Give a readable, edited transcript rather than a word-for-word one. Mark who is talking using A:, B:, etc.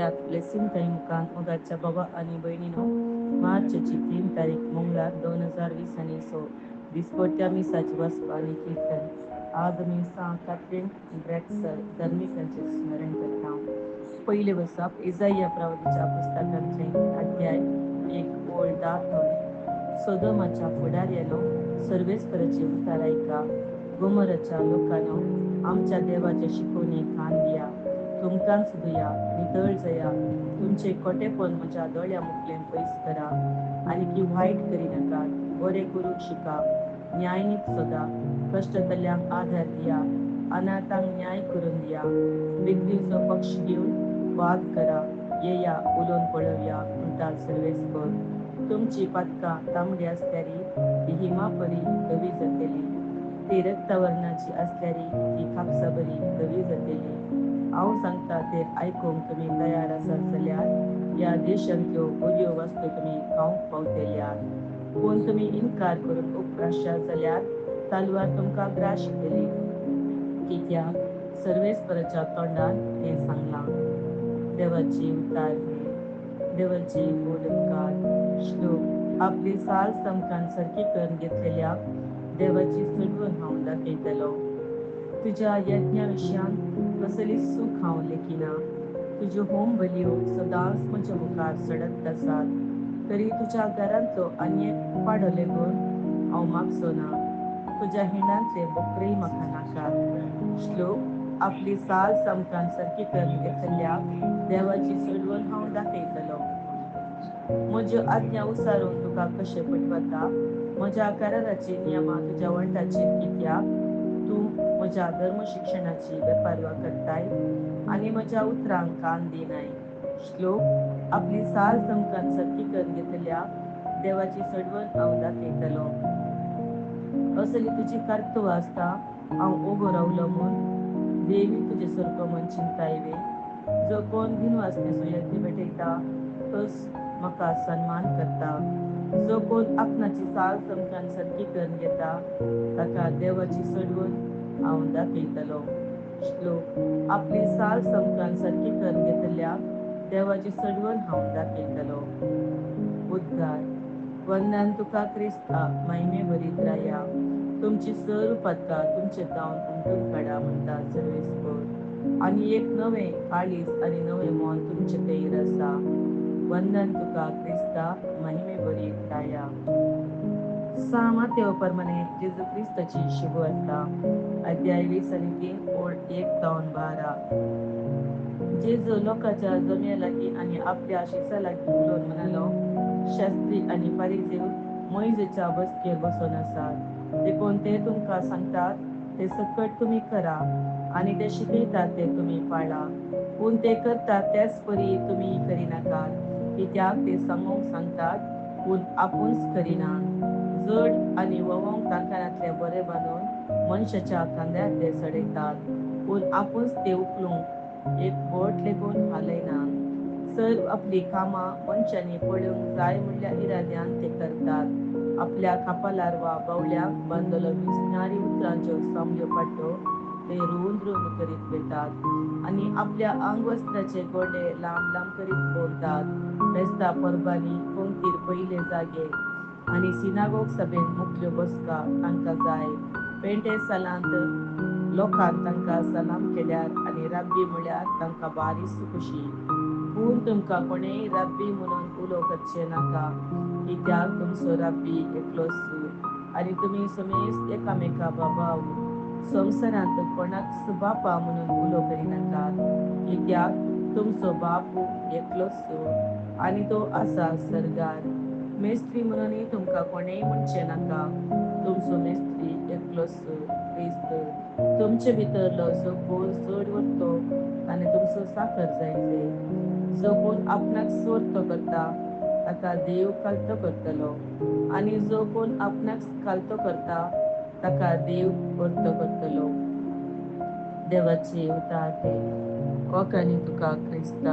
A: सगळ्यात blessing time मुखान मोगाच्या बाबा आणि बहिणीनो मार्चची 3 तारीख मंगळार 2020 आणि दिसपट्ट्या मिसाची वस्प आणि कीर्तन आज मी सा कॅथरीन ब्रॅक्सर धार्मिकांचे स्मरण करता. पहिले वसाप इजाया प्रवादीच्या पुस्तकांचे अध्याय 1 सोदोमाच्या फुडाऱ्यानो सर्वेस्पराची उतार ऐका. गोमराच्या लोकांनो आमच्या देवाचे शिकवणे कान दिया. तुमकां सुदुया नितळ जया तुमचे खोटेपण म्हज्या दोळ्या मुखलें पयस करा. आनी की वायट करी नाकात, बरें करूंक शिका. न्यायनीत सोदा, कश्टतल्यांक आधार दिया, अनाथांक न्याय करून दिया. विक्रीचो पक्ष घेवन वाद करा. येया उलोवन पळोवया म्हणटा सर्वेस्पर. तुमची पदकां तांबडी आसल्यारी ती हिमा परी धवी जातली. ती रक्तवर्णाची आसल्यारी ती कापसा बरी धवी जातली. हांव सांगता ते आयकूंक तुमी तयार आसात जाल्यार या देशांतल्यो बऱ्यो वस्तू तुमी खावंक पावतल्यात. पूण तुमी इन्कार करून उपराश्यात जाल्यार तलवार तुमकां ग्रास केली. कित्याक सर्वेस्पराच्या तोंडान हें सांगलां. देवाची उतार देवाची बोलकार श्लोक. आपली साल समकान सारकी करून घेतलेल्या देवाची सडवण हांव दाखयतलो. तुज्या यज्ञा विशयान कसली सूख हांव लेखिना. तुज्यो होम बल्यो सदांच म्हज्या मुखार सडत आसात. तरी तुज्या घरांतलो आनी एक पाडो लेगून हांव मागचो ना. तुज्या हिंडांतले बोकरेय म्हाका नाकात. श्लोक. आपली साल समकान सारकी करून घेतल्या देवाची सडवण हांव दाखयतलो. म्हज्यो आज्ञा उसारून तुका कशें पटवता. म्हज्या कराराची नियमां तुज्या वंटाचेर कित्याक तूं म्हज्या धर्म शिक्षणाची बेपारवा करताय आनी म्हज्या उतरांक कान दिनाय. श्लोक. आपली साल समकान सारकी करून घेतल्या देवाची सडवण हांव दाखयतलो. असली तुजी कर्तव्य आसता हांव उबो रावलो म्हूण देवी तुजे सारको म्हूण चिंताय वे. जो कोण बिनवासनेचो यज्ञ पेटयता तोच म्हाका सन्मान करता. जो कोण आपणाची साल समकान सारकी करून घेता ताका देवाची सडवण हांव दाखयतलो. श्लोक. आपली साल समकान सारकी करून घेतल्या देवाची सडवण हांव दाखयतलो. उद्गार. वंदन तुका क्रिस्ता महिमे भरीत राया. तुमची सर्व पदकां तुमचे जावन उमटून काडा म्हणटा सर्वेस्पर. आनी एक नवें काळीज आनी नवें मोल तुमचे तैर आसा. वंदन तुका क्रिस्ता महिमे भरीत राया. मातेव परमाणे जेजू क्रिस्ताची शुभवार्ता अध्याय 20:1-12. जेजू लोकांच्या जम्या लागीं आनी आपल्या शिसा लागीं उलोवन म्हणालो, शास्त्री आनी फारिझेव मोइजेच्या बसकेर बसून आसात. देखून ते तुमकां सांगतात ते सकट तुमी करा आनी ते शिकयतात ते तुमी पाळा. पूण ते करतात त्याच परी तुमी करिनाकात. कित्याक ते सांगूंक सांगतात पूण आपूणच करिनात. जड आनी वोवोंक कांकणांतले बरें बांदून मनशाच्या खांद्यांतले सडयतात. पूण आपूणच ते उखलूंक एक बोट लेगून हालयनात. सर्व आपली कामां मनशांनी पळोवंक जाय म्हणल्या इराद्यान ते करतात. आपल्या कपालार वा बावल्यांक बांदलेलो विस्नारी उतरांच्यो सामल्यो पाड्डो ते रुंद रुंद करीत वतात. आनी आपल्या आंगवस्त्राचे गोडे लांब लांब करीत भोंवतात. बेस्ता परबांनी पंक्तीर पयले जागे आनी सिनागोग सभेन मुख्ल्यो बसका तांकां जाय. पेंटे सालांत लोकान तांकां सलाम केल्यार आनी राब्बी म्हळ्यार तांकां बारीस खुशी. पूण तुमकां कोणेय राब्बी म्हणून उलो करचें नाका. कित्याक तुमचो राब्बी एकलोच आनी तुमी समेस्त एकामेका बाबाव. संवसारांत कोणाकच बापा म्हणून उलो करिनाकात. कित्याक तुमचो बापू एकलोच आनी तो आसा सर्गार. मेस्त्री म्हणूनय तुमकां कोणेय म्हणचें नाका. तुमचो मेस्त्री एकलोच क्रिस्त. तुमचे भितरलो जो कोण चड वर्तो ताणें तुमचो साकर जायचे. जो कोण आपणाक सर्तो करता ताका देव कालतो करतलो आनी जो कोण आपणाक कालतो करता ताका देव परतो करतलो. देवाची उतार. ओकानी तुका क्रिस्ता.